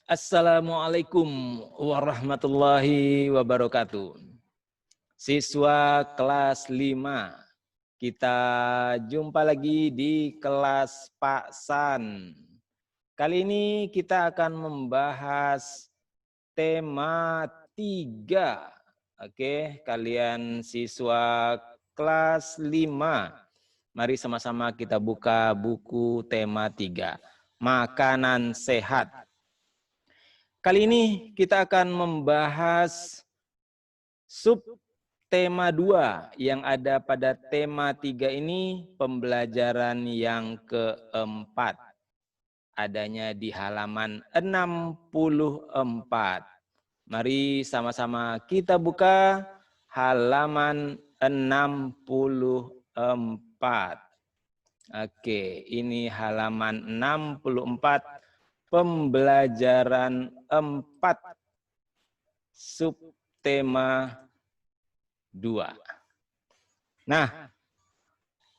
Assalamualaikum warahmatullahi wabarakatuh. Siswa kelas 5, kita jumpa lagi di kelas Pak San. Kali ini kita akan membahas tema 3. Oke, kalian siswa kelas 5. Mari sama-sama kita buka buku tema 3. Makanan sehat. Kali ini kita akan membahas sub tema 2 yang ada pada tema 3 ini, pembelajaran yang keempat. Adanya di halaman 64. Mari sama-sama kita buka halaman 64. Oke, ini halaman 64. Pembelajaran 4 subtema 2. Nah,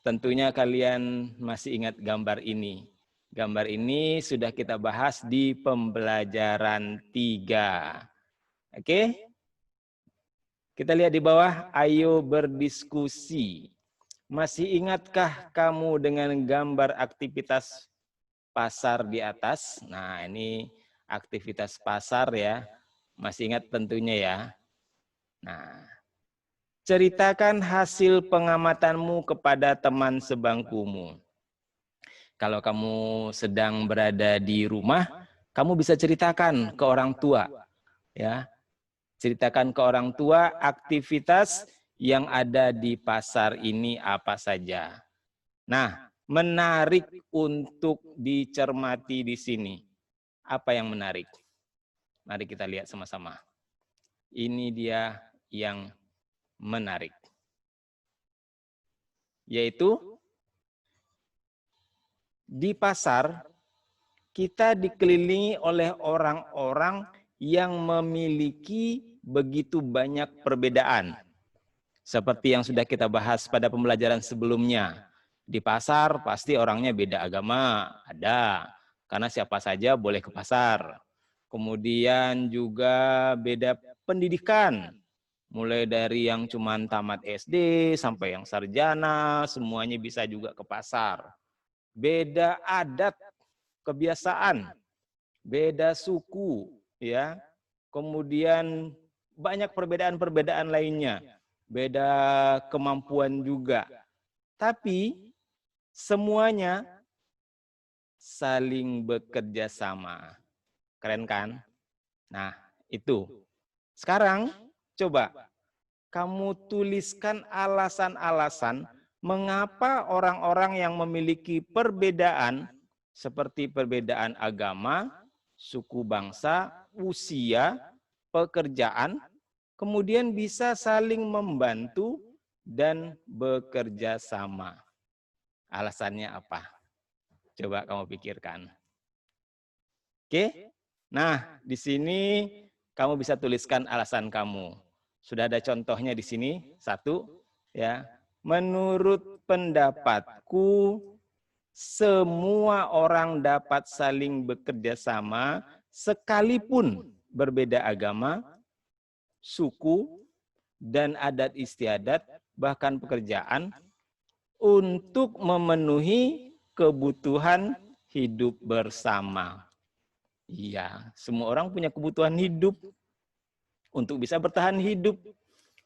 tentunya kalian masih ingat gambar ini. Gambar ini sudah kita bahas di pembelajaran 3. Oke? Kita lihat di bawah, ayo berdiskusi. Masih ingatkah kamu dengan gambar aktivitas pasar di atas? Nah, ini aktivitas pasar ya. Masih ingat tentunya ya. Nah, ceritakan hasil pengamatanmu kepada teman sebangkumu. Kalau kamu sedang berada di rumah, kamu bisa ceritakan ke orang tua. Ya, ceritakan ke orang tua aktivitas yang ada di pasar ini apa saja. Nah, menarik untuk dicermati di sini. Apa yang menarik? Mari kita lihat sama-sama. Ini dia yang menarik. Yaitu, di pasar, kita dikelilingi oleh orang-orang yang memiliki begitu banyak perbedaan. Seperti yang sudah kita bahas pada pembelajaran sebelumnya. Di pasar pasti orangnya beda agama, ada. Karena siapa saja boleh ke pasar. Kemudian juga beda pendidikan. Mulai dari yang cuman tamat SD sampai yang sarjana, semuanya bisa juga ke pasar. Beda adat, kebiasaan, beda suku, ya. Kemudian banyak perbedaan-perbedaan lainnya. Beda kemampuan juga. Tapi semuanya saling bekerja sama. Keren kan? Nah, itu. Sekarang coba kamu tuliskan alasan-alasan mengapa orang-orang yang memiliki perbedaan seperti perbedaan agama, suku bangsa, usia, pekerjaan, kemudian bisa saling membantu dan bekerja sama. Alasannya apa? Coba kamu pikirkan. Oke? Nah, di sini kamu bisa tuliskan alasan kamu. Sudah ada contohnya di sini. 1, ya. Menurut pendapatku, semua orang dapat saling bekerja sama sekalipun berbeda agama, suku, dan adat istiadat, bahkan pekerjaan, untuk memenuhi kebutuhan hidup bersama. Iya, semua orang punya kebutuhan hidup untuk bisa bertahan hidup.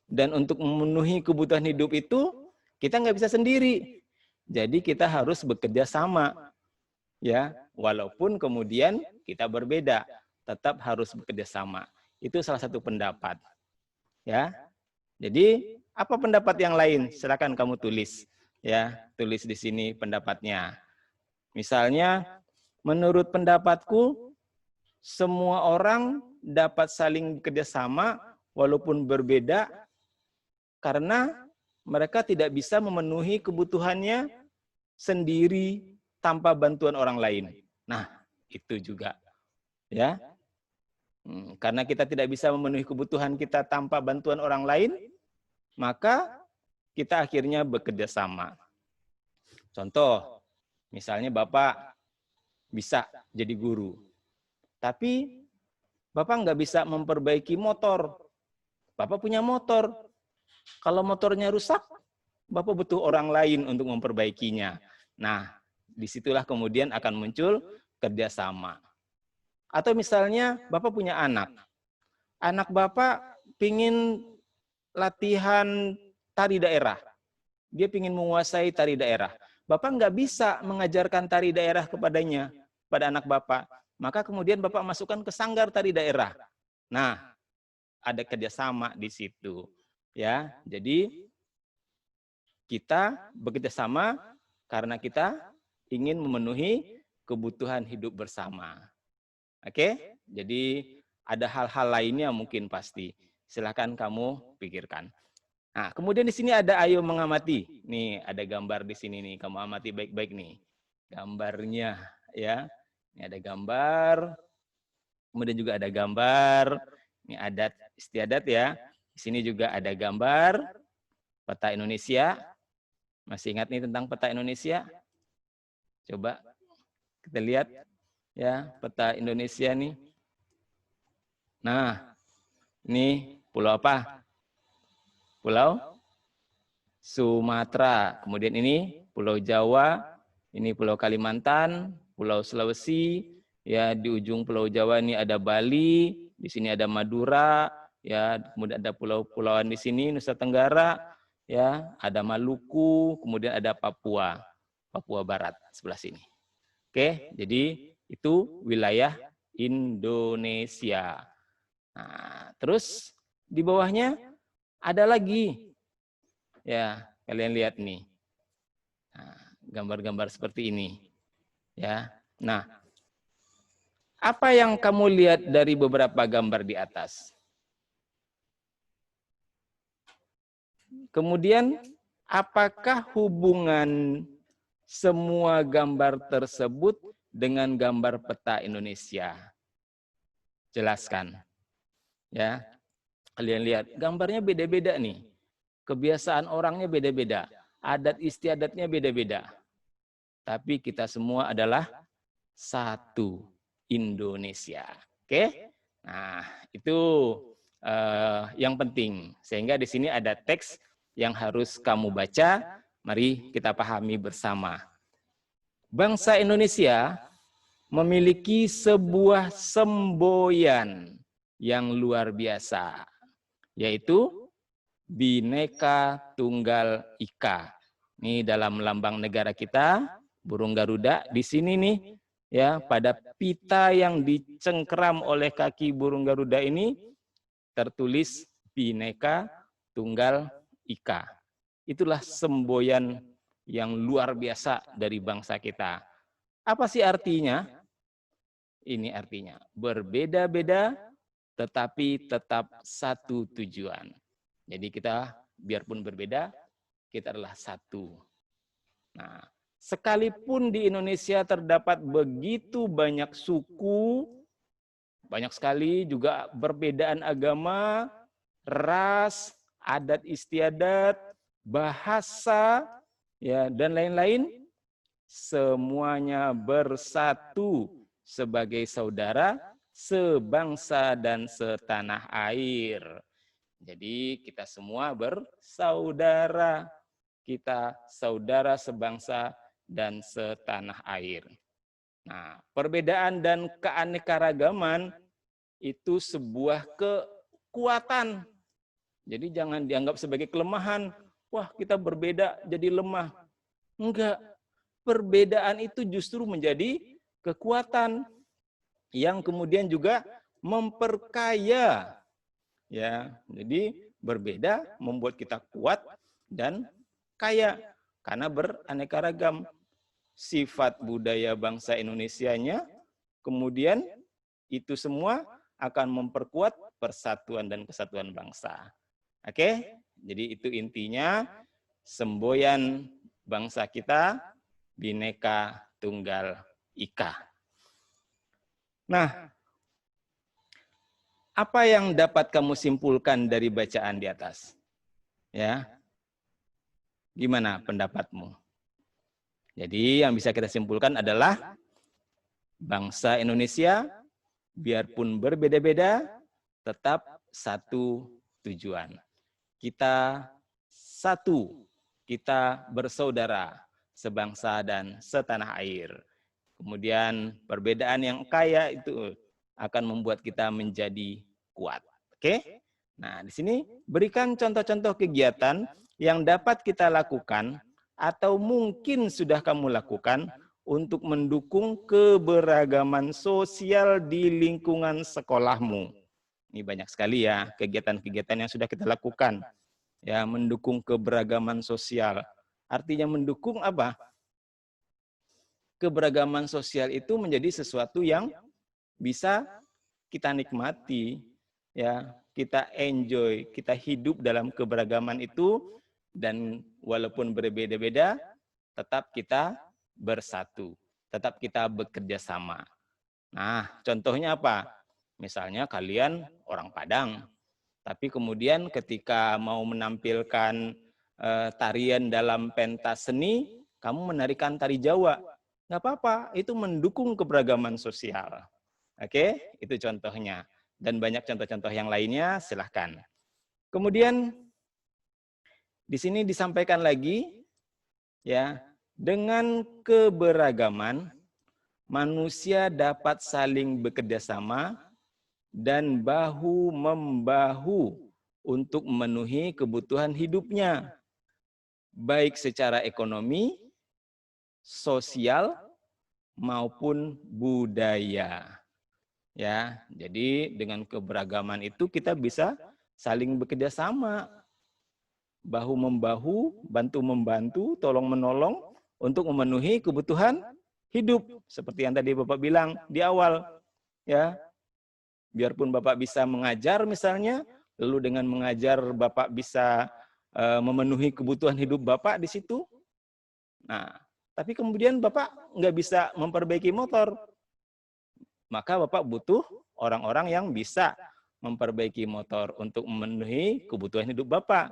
Dan untuk memenuhi kebutuhan hidup itu, kita nggak bisa sendiri. Jadi kita harus bekerja sama. Ya, walaupun kemudian kita berbeda, tetap harus bekerja sama. Itu salah satu pendapat. Ya. Jadi, apa pendapat yang lain? Silakan kamu tulis. Ya, tulis di sini pendapatnya. Misalnya, menurut pendapatku, semua orang dapat saling bekerja sama walaupun berbeda karena mereka tidak bisa memenuhi kebutuhannya sendiri tanpa bantuan orang lain. Nah, itu juga. Ya. Karena kita tidak bisa memenuhi kebutuhan kita tanpa bantuan orang lain, maka kita akhirnya bekerja sama. Contoh, misalnya Bapak bisa jadi guru. Tapi Bapak nggak bisa memperbaiki motor. Bapak punya motor. Kalau motornya rusak, Bapak butuh orang lain untuk memperbaikinya. Nah, disitulah kemudian akan muncul kerjasama. Atau misalnya Bapak punya anak. Anak Bapak pingin latihan tari daerah. Dia pingin menguasai tari daerah. Bapak nggak bisa mengajarkan tari daerah kepadanya, pada anak Bapak. Maka kemudian Bapak masukkan ke sanggar tari daerah. Nah, ada kerjasama di situ. Ya, jadi kita bekerja sama karena kita ingin memenuhi kebutuhan hidup bersama. Oke, jadi ada hal-hal lainnya mungkin pasti. Silakan kamu pikirkan. Nah, kemudian di sini ada ayo mengamati. Nih, ada gambar di sini nih. Kamu amati baik-baik nih. Gambarnya ya. Ini ada gambar. Kemudian juga ada gambar. Ini adat istiadat ya. Di sini juga ada gambar peta Indonesia. Masih ingat nih tentang peta Indonesia? Coba kita lihat ya, peta Indonesia nih. Nah, ini pulau apa? Pulau Sumatera. Kemudian ini Pulau Jawa, ini Pulau Kalimantan, Pulau Sulawesi, ya di ujung Pulau Jawa ini ada Bali, di sini ada Madura, ya kemudian ada pulau-pulauan di sini Nusa Tenggara, ya ada Maluku, kemudian ada Papua, Papua Barat sebelah sini. Oke, jadi itu wilayah Indonesia. Nah, terus di bawahnya ada lagi. Ya, kalian lihat nih. Gambar-gambar seperti ini. Ya. Nah, apa yang kamu lihat dari beberapa gambar di atas? Kemudian, apakah hubungan semua gambar tersebut dengan gambar peta Indonesia? Jelaskan. Ya. Kalian lihat, gambarnya beda-beda nih. Kebiasaan orangnya beda-beda. Adat istiadatnya beda-beda. Tapi kita semua adalah satu Indonesia. Oke? Nah, itu yang penting. Sehingga di sini ada teks yang harus kamu baca. Mari kita pahami bersama. Bangsa Indonesia memiliki sebuah semboyan yang luar biasa, yaitu Bhinneka Tunggal Ika. Ini dalam lambang negara kita, burung Garuda. Di sini nih, ya pada pita yang dicengkeram oleh kaki burung Garuda ini tertulis Bhinneka Tunggal Ika. Itulah semboyan yang luar biasa dari bangsa kita. Apa sih artinya? Ini artinya berbeda-beda tetapi tetap satu tujuan. Jadi kita biarpun berbeda, kita adalah satu. Nah, sekalipun di Indonesia terdapat begitu banyak suku, banyak sekali juga perbedaan agama, ras, adat istiadat, bahasa, ya dan lain-lain, semuanya bersatu sebagai saudara, sebangsa dan setanah air. Jadi kita semua bersaudara, kita saudara sebangsa dan setanah air. Nah, perbedaan dan keanekaragaman itu sebuah kekuatan. Jadi jangan dianggap sebagai kelemahan. Wah, kita berbeda jadi lemah. Enggak. Perbedaan itu justru menjadi kekuatan yang kemudian juga memperkaya. Ya, jadi berbeda membuat kita kuat dan kaya karena beraneka ragam sifat budaya bangsa Indonesianya. Kemudian itu semua akan memperkuat persatuan dan kesatuan bangsa. Oke, jadi itu intinya semboyan bangsa kita Bhinneka Tunggal Ika. Nah, apa yang dapat kamu simpulkan dari bacaan di atas? Ya, gimana pendapatmu? Jadi yang bisa kita simpulkan adalah bangsa Indonesia biarpun berbeda-beda, tetap satu tujuan. Kita satu, kita bersaudara, sebangsa dan setanah air. Kemudian perbedaan yang kaya itu akan membuat kita menjadi kuat. Oke? Nah, di sini berikan contoh-contoh kegiatan yang dapat kita lakukan atau mungkin sudah kamu lakukan untuk mendukung keberagaman sosial di lingkungan sekolahmu. Ini banyak sekali ya kegiatan-kegiatan yang sudah kita lakukan. Ya, mendukung keberagaman sosial. Artinya mendukung apa? Keberagaman sosial itu menjadi sesuatu yang bisa kita nikmati, ya, kita enjoy, kita hidup dalam keberagaman itu, dan walaupun berbeda-beda, tetap kita bersatu, tetap kita bekerja sama. Nah, contohnya apa? Misalnya kalian orang Padang, tapi kemudian ketika mau menampilkan tarian dalam pentas seni, kamu menarikan tari Jawa. Nggak apa-apa, itu mendukung keberagaman sosial. Oke, itu contohnya. Dan banyak contoh-contoh yang lainnya, silahkan. Kemudian, di sini disampaikan lagi, ya, dengan keberagaman, manusia dapat saling bekerja sama dan bahu-membahu untuk memenuhi kebutuhan hidupnya, baik secara ekonomi, sosial, maupun budaya. Ya, jadi dengan keberagaman itu kita bisa saling bekerja sama, bahu-membahu, bantu-membantu, tolong-menolong untuk memenuhi kebutuhan hidup. Seperti yang tadi Bapak bilang di awal, ya. Biarpun Bapak bisa mengajar misalnya, lalu dengan mengajar Bapak bisa memenuhi kebutuhan hidup Bapak di situ. Nah, tapi kemudian Bapak nggak bisa memperbaiki motor, maka Bapak butuh orang-orang yang bisa memperbaiki motor untuk memenuhi kebutuhan hidup Bapak.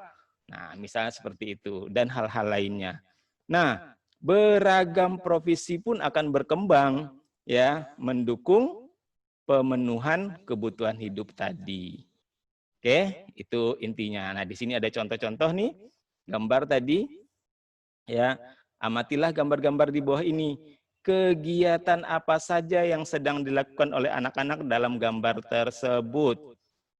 Nah, misalnya seperti itu, dan hal-hal lainnya. Nah, beragam profesi pun akan berkembang, ya, mendukung pemenuhan kebutuhan hidup tadi. Oke, itu intinya. Nah, di sini ada contoh-contoh nih, gambar tadi. Ya, amatilah gambar-gambar di bawah ini. Kegiatan apa saja yang sedang dilakukan oleh anak-anak dalam gambar tersebut.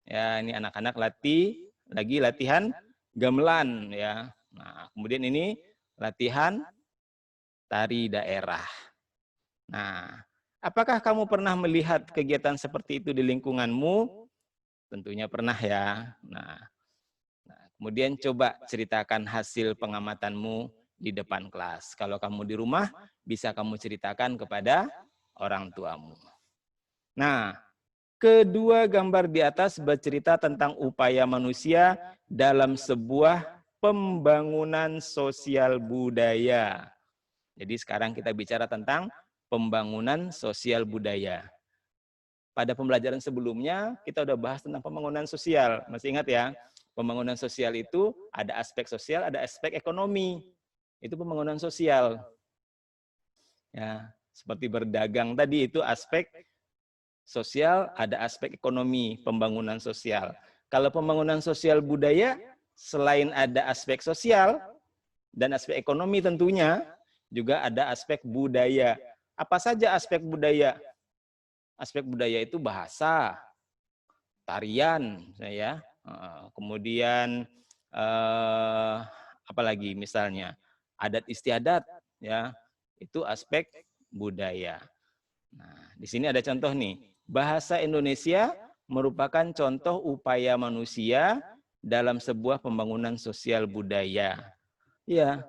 Ya, ini anak-anak lagi latihan gamelan, ya. Nah, kemudian ini latihan tari daerah. Nah, apakah kamu pernah melihat kegiatan seperti itu di lingkunganmu? Tentunya pernah ya. Nah, kemudian coba ceritakan hasil pengamatanmu di depan kelas. Kalau kamu di rumah, bisa kamu ceritakan kepada orang tuamu. Nah, kedua gambar di atas bercerita tentang upaya manusia dalam sebuah pembangunan sosial budaya. Jadi sekarang kita bicara tentang pembangunan sosial budaya. Pada pembelajaran sebelumnya, kita udah bahas tentang pembangunan sosial. Masih ingat ya? Pembangunan sosial itu ada aspek sosial, ada aspek ekonomi. Itu pembangunan sosial. Ya, seperti berdagang tadi itu aspek sosial, ada aspek ekonomi, pembangunan sosial. Kalau pembangunan sosial budaya, selain ada aspek sosial dan aspek ekonomi tentunya, juga ada aspek budaya. Apa saja aspek budaya? Aspek budaya itu bahasa, tarian, ya. Kemudian apalagi misalnya adat istiadat, ya, itu aspek budaya. Nah, di sini ada contoh nih, bahasa Indonesia merupakan contoh upaya manusia dalam sebuah pembangunan sosial budaya. Ya,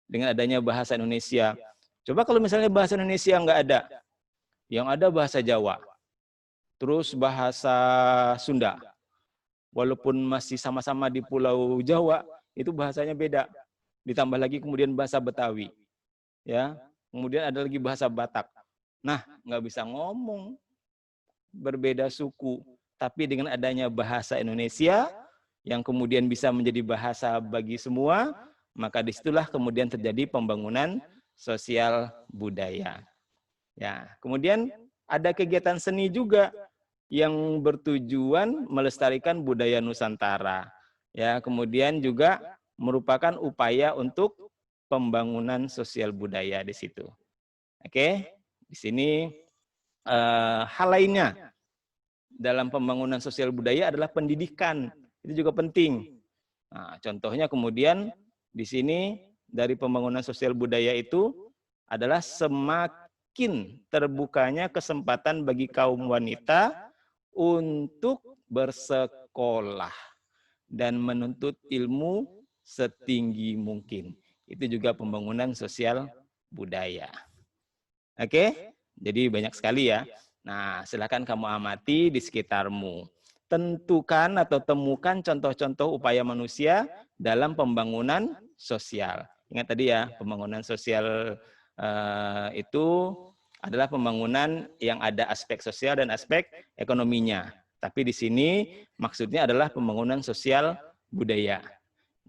dengan adanya bahasa Indonesia. Coba kalau misalnya bahasa Indonesia nggak ada, yang ada bahasa Jawa, terus bahasa Sunda. Walaupun masih sama-sama di Pulau Jawa, itu bahasanya beda. Ditambah lagi kemudian bahasa Betawi, ya. Kemudian ada lagi bahasa Batak. Nah, nggak bisa ngomong, berbeda suku. Tapi dengan adanya bahasa Indonesia, yang kemudian bisa menjadi bahasa bagi semua, maka disitulah kemudian terjadi pembangunan sosial budaya. Ya, kemudian ada kegiatan seni juga yang bertujuan melestarikan budaya Nusantara. Ya, kemudian juga merupakan upaya untuk pembangunan sosial budaya di situ. Oke, di sini hal lainnya dalam pembangunan sosial budaya adalah pendidikan. Itu juga penting. Nah, contohnya kemudian di sini dari pembangunan sosial budaya itu adalah semakin terbukanya kesempatan bagi kaum wanita untuk bersekolah dan menuntut ilmu setinggi mungkin. Itu juga pembangunan sosial budaya. Oke, jadi banyak sekali ya. Nah, silakan kamu amati di sekitarmu. Tentukan atau temukan contoh-contoh upaya manusia dalam pembangunan sosial. Ingat tadi ya, pembangunan sosial itu adalah pembangunan yang ada aspek sosial dan aspek ekonominya. Tapi di sini maksudnya adalah pembangunan sosial budaya.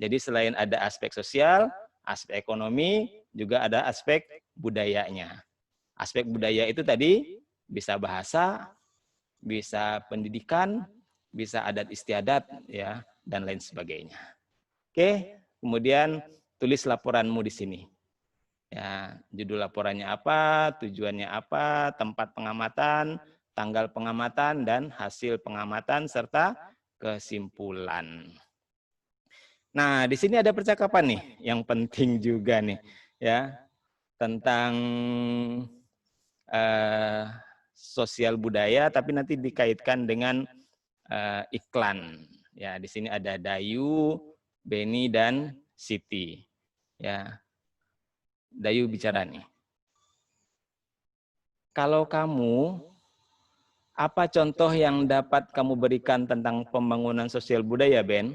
Jadi selain ada aspek sosial, aspek ekonomi, juga ada aspek budayanya. Aspek budaya itu tadi bisa bahasa, bisa pendidikan, bisa adat istiadat, ya, dan lain sebagainya. Oke, kemudian tulis laporanmu di sini. Ya, judul laporannya apa, tujuannya apa, tempat pengamatan, tanggal pengamatan, dan hasil pengamatan, serta kesimpulan. Nah, di sini ada percakapan nih, yang penting juga nih, ya, tentang sosial budaya, tapi nanti dikaitkan dengan iklan. Ya, di sini ada Dayu, Beni, dan Siti. Ya, Dayu bicara nih. Kalau kamu, apa contoh yang dapat kamu berikan tentang pembangunan sosial budaya, Ben?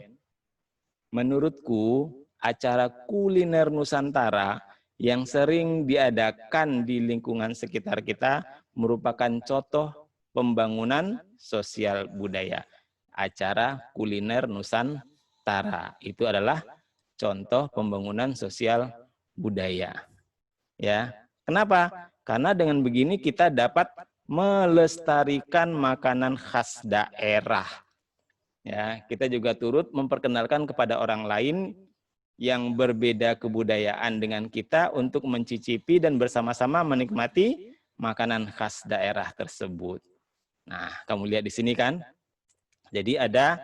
Menurutku, acara kuliner Nusantara yang sering diadakan di lingkungan sekitar kita merupakan contoh pembangunan sosial budaya. Acara kuliner Nusantara itu adalah contoh pembangunan sosial budaya. Ya, kenapa? Karena dengan begini kita dapat melestarikan makanan khas daerah. Ya, kita juga turut memperkenalkan kepada orang lain yang berbeda kebudayaan dengan kita untuk mencicipi dan bersama-sama menikmati makanan khas daerah tersebut. Nah, kamu lihat di sini kan? Jadi ada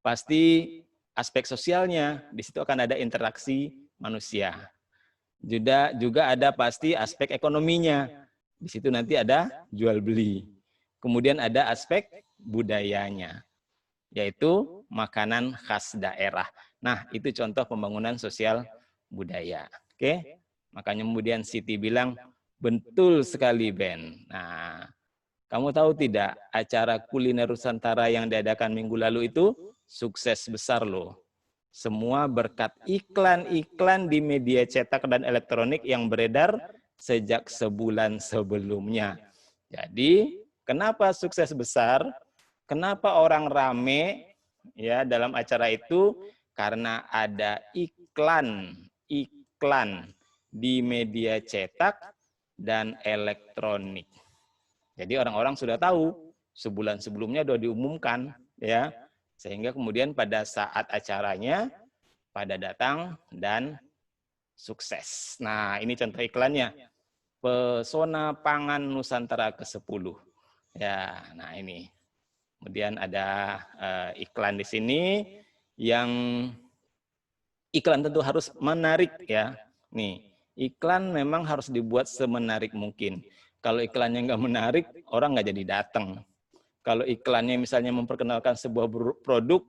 pasti aspek sosialnya, di situ akan ada interaksi manusia. Juga ada pasti aspek ekonominya. Di situ nanti ada jual beli. Kemudian ada aspek budayanya, yaitu makanan khas daerah. Nah, itu contoh pembangunan sosial budaya. Oke? Makanya kemudian Siti bilang, betul sekali Ben. Nah, kamu tahu tidak, acara kuliner Nusantara yang diadakan minggu lalu itu sukses besar loh. Semua berkat iklan-iklan di media cetak dan elektronik yang beredar sejak sebulan sebelumnya. Jadi, kenapa sukses besar? Kenapa orang rame ya dalam acara itu? Karena ada iklan di media cetak dan elektronik. Jadi orang-orang sudah tahu, sebulan sebelumnya sudah diumumkan, ya, sehingga kemudian pada saat acaranya pada datang dan sukses. Nah, ini contoh iklannya. Pesona Pangan Nusantara ke-10. Ya, nah ini. Kemudian ada iklan di sini yang iklan tentu harus menarik ya. Nih, iklan memang harus dibuat semenarik mungkin. Kalau iklannya nggak menarik, orang nggak jadi datang. Kalau iklannya misalnya memperkenalkan sebuah produk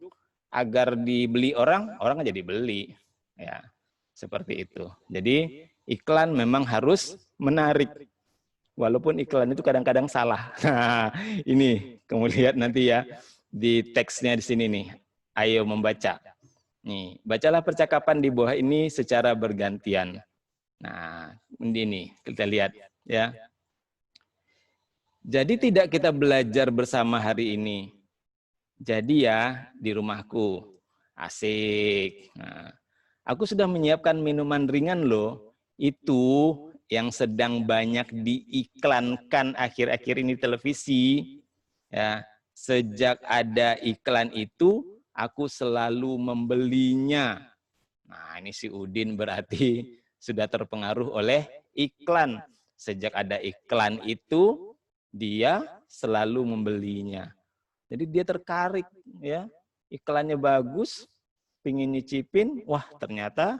agar dibeli orang nggak jadi beli. Ya, seperti itu. Jadi iklan memang harus menarik. Walaupun iklan itu kadang-kadang salah. Nah, ini kamu lihat nanti ya di teksnya di sini nih. Ayo membaca. Nih, bacalah percakapan di bawah ini secara bergantian. Nah, ini kita lihat ya. Jadi tidak kita belajar bersama hari ini. Jadi ya di rumahku. Asik. Nah, aku sudah menyiapkan minuman ringan loh. Itu yang sedang banyak diiklankan akhir-akhir ini televisi, ya, sejak ada iklan itu, aku selalu membelinya. Nah, ini si Udin berarti sudah terpengaruh oleh iklan. Sejak ada iklan itu, dia selalu membelinya. Jadi dia tertarik, ya. Iklannya bagus, pingin nyicipin, wah ternyata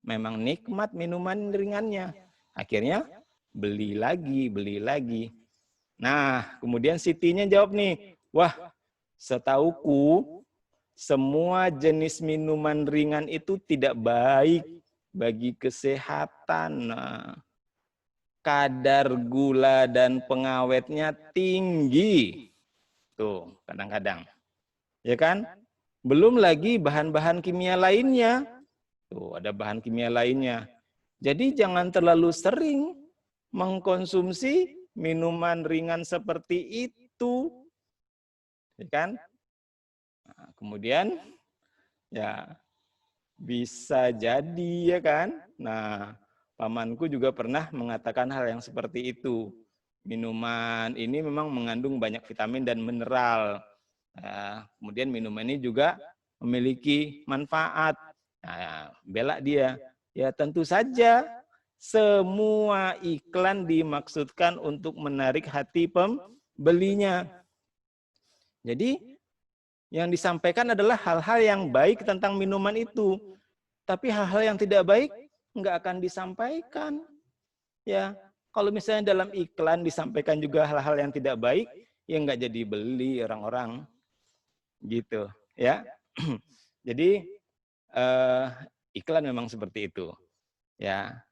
memang nikmat minuman ringannya. Akhirnya beli lagi, beli lagi. Nah, kemudian Sitinya jawab nih, wah, setauku semua jenis minuman ringan itu tidak baik bagi kesehatan. Nah, kadar gula dan pengawetnya tinggi. Tuh, kadang-kadang. Ya kan? Belum lagi bahan-bahan kimia lainnya. Tuh, ada bahan kimia lainnya. Jadi jangan terlalu sering mengkonsumsi minuman ringan seperti itu. Ya kan? Nah, kemudian ya bisa jadi ya kan. Nah, pamanku juga pernah mengatakan hal yang seperti itu. Minuman ini memang mengandung banyak vitamin dan mineral. Nah, kemudian minuman ini juga memiliki manfaat. Nah, bela dia. Ya tentu saja semua iklan dimaksudkan untuk menarik hati pembelinya. Jadi yang disampaikan adalah hal-hal yang baik tentang minuman itu. Tapi hal-hal yang tidak baik nggak akan disampaikan. Ya, kalau misalnya dalam iklan disampaikan juga hal-hal yang tidak baik, ya nggak jadi beli orang-orang. Gitu, ya. Jadi iklan memang seperti itu. Ya.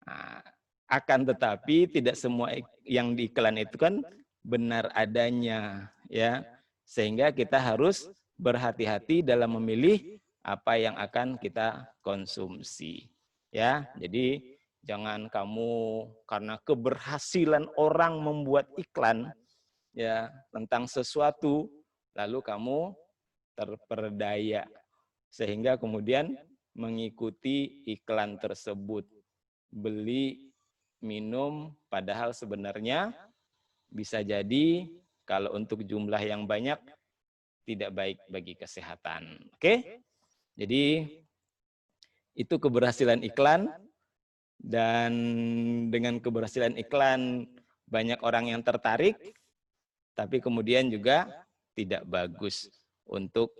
Nah, akan tetapi tidak semua yang di iklan itu kan benar adanya, ya. Sehingga kita harus berhati-hati dalam memilih apa yang akan kita konsumsi. Ya, jadi jangan kamu karena keberhasilan orang membuat iklan ya tentang sesuatu lalu kamu terperdaya sehingga kemudian mengikuti iklan tersebut. Beli, minum, padahal sebenarnya bisa jadi kalau untuk jumlah yang banyak tidak baik bagi kesehatan. Oke? Jadi itu keberhasilan iklan dan dengan keberhasilan iklan banyak orang yang tertarik tapi kemudian juga tidak bagus untuk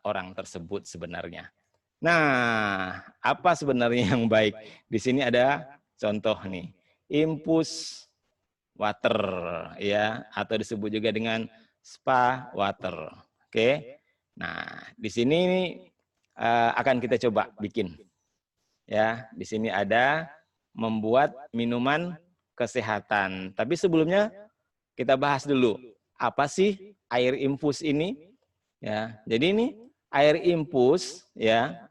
orang tersebut sebenarnya. Nah, apa sebenarnya yang baik? Di sini ada contoh nih, infus water ya atau disebut juga dengan spa water. Oke. Nah, di sini akan kita coba bikin. Ya, di sini ada membuat minuman kesehatan. Tapi sebelumnya kita bahas dulu apa sih air infus ini? Ya, jadi ini air infus ya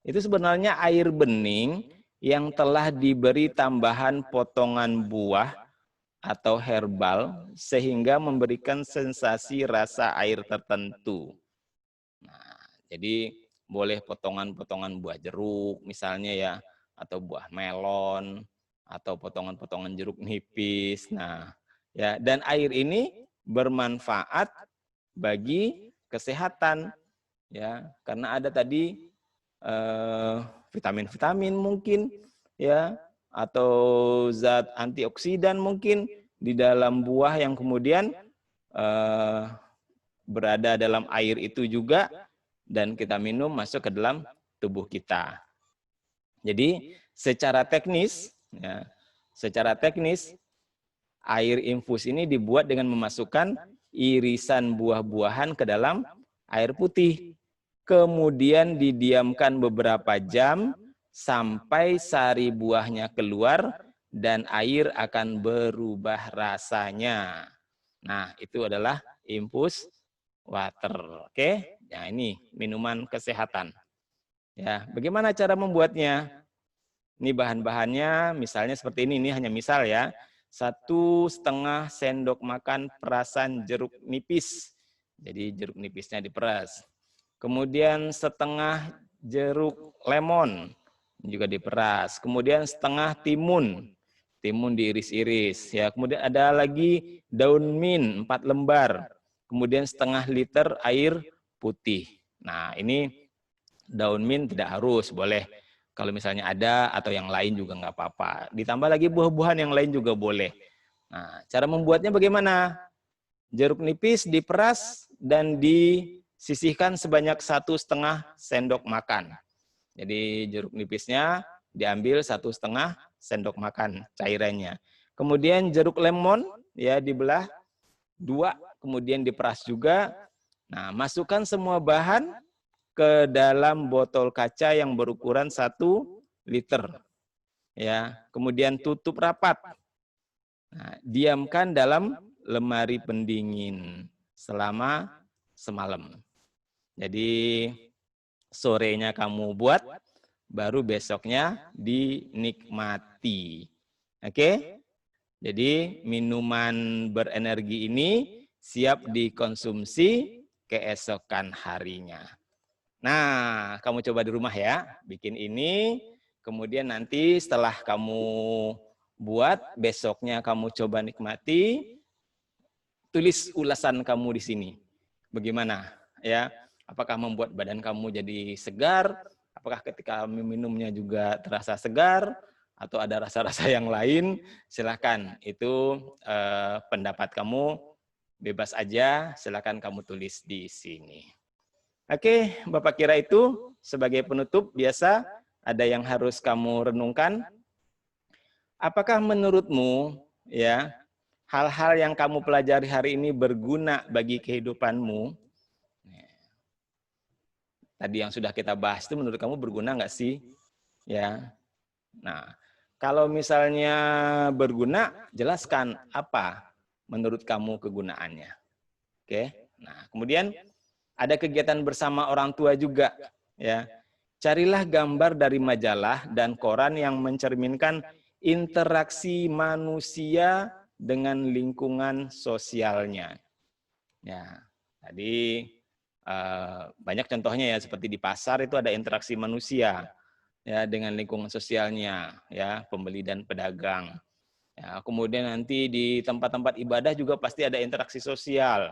itu sebenarnya air bening yang telah diberi tambahan potongan buah atau herbal sehingga memberikan sensasi rasa air tertentu. Nah, jadi boleh potongan-potongan buah jeruk misalnya ya, atau buah melon, atau potongan-potongan jeruk nipis. Nah, ya dan air ini bermanfaat bagi kesehatan ya, karena ada tadi vitamin-vitamin mungkin ya atau zat antioksidan mungkin di dalam buah yang kemudian berada dalam air itu juga dan kita minum masuk ke dalam tubuh kita. Jadi secara teknis ya, secara teknis air infus ini dibuat dengan memasukkan irisan buah-buahan ke dalam air putih. Kemudian didiamkan beberapa jam sampai sari buahnya keluar dan air akan berubah rasanya. Nah, itu adalah infus water. Oke, nah ini minuman kesehatan. Ya, bagaimana cara membuatnya? Ini bahan-bahannya, misalnya seperti ini hanya misal ya. 1,5 sendok makan perasan jeruk nipis. Jadi jeruk nipisnya diperas. Kemudian setengah jeruk lemon. juga diperas. Kemudian setengah timun. Timun diiris-iris ya. Kemudian ada lagi daun mint 4 lembar. Kemudian setengah liter air putih. Nah, ini daun mint tidak harus, boleh kalau misalnya ada atau yang lain juga nggak apa-apa. Ditambah lagi buah-buahan yang lain juga boleh. Nah, cara membuatnya bagaimana? Jeruk nipis diperas dan disisihkan sebanyak 1,5 sendok makan. Jadi jeruk nipisnya diambil 1,5 sendok makan cairannya. Kemudian jeruk lemon ya dibelah 2, kemudian diperas juga. Nah, masukkan semua bahan ke dalam botol kaca yang berukuran 1 liter. Ya, kemudian tutup rapat. Nah, diamkan dalam lemari pendingin selama semalam. Jadi sorenya kamu buat, baru besoknya dinikmati. Oke? Jadi minuman berenergi ini siap dikonsumsi keesokan harinya. Nah, kamu coba di rumah ya, bikin ini, kemudian nanti setelah kamu buat, besoknya kamu coba nikmati, tulis ulasan kamu di sini. Bagaimana? Ya, apakah membuat badan kamu jadi segar? Apakah ketika meminumnya juga terasa segar? Atau ada rasa-rasa yang lain? Silahkan, itu pendapat kamu, bebas aja, silahkan kamu tulis di sini. Oke, Bapak kira itu sebagai penutup biasa ada yang harus kamu renungkan. Apakah menurutmu ya hal-hal yang kamu pelajari hari ini berguna bagi kehidupanmu? Tadi yang sudah kita bahas itu menurut kamu berguna nggak sih? Ya. Nah, kalau misalnya berguna, jelaskan apa menurut kamu kegunaannya. Oke. Nah, kemudian ada kegiatan bersama orang tua juga, ya. Carilah gambar dari majalah dan koran yang mencerminkan interaksi manusia dengan lingkungan sosialnya. Ya, tadi banyak contohnya ya, seperti di pasar itu ada interaksi manusia ya dengan lingkungan sosialnya, ya, pembeli dan pedagang. Ya, kemudian nanti di tempat-tempat ibadah juga pasti ada interaksi sosial.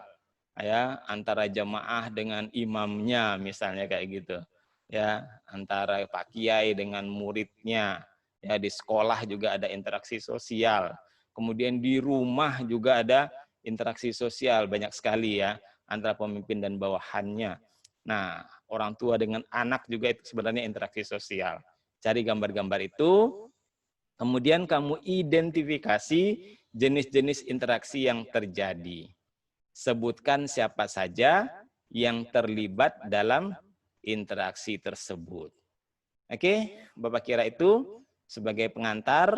Ya, antara jamaah dengan imamnya misalnya kayak gitu. Ya, antara Pak Kiai dengan muridnya. Ya, di sekolah juga ada interaksi sosial. Kemudian di rumah juga ada interaksi sosial banyak sekali ya, antara pemimpin dan bawahannya. Nah, orang tua dengan anak juga itu sebenarnya interaksi sosial. Cari gambar-gambar itu, kemudian kamu identifikasi jenis-jenis interaksi yang terjadi. Sebutkan siapa saja yang terlibat dalam interaksi tersebut. Oke, Bapak kira itu sebagai pengantar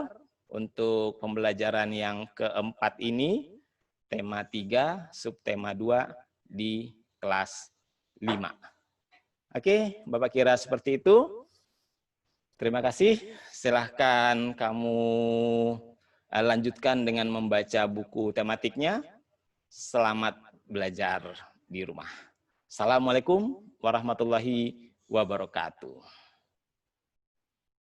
untuk pembelajaran yang keempat ini, tema 3, subtema 2 di kelas 5. Oke, Bapak kira seperti itu. Terima kasih. Silahkan kamu lanjutkan dengan membaca buku tematiknya. Selamat belajar di rumah. Assalamualaikum warahmatullahi wabarakatuh.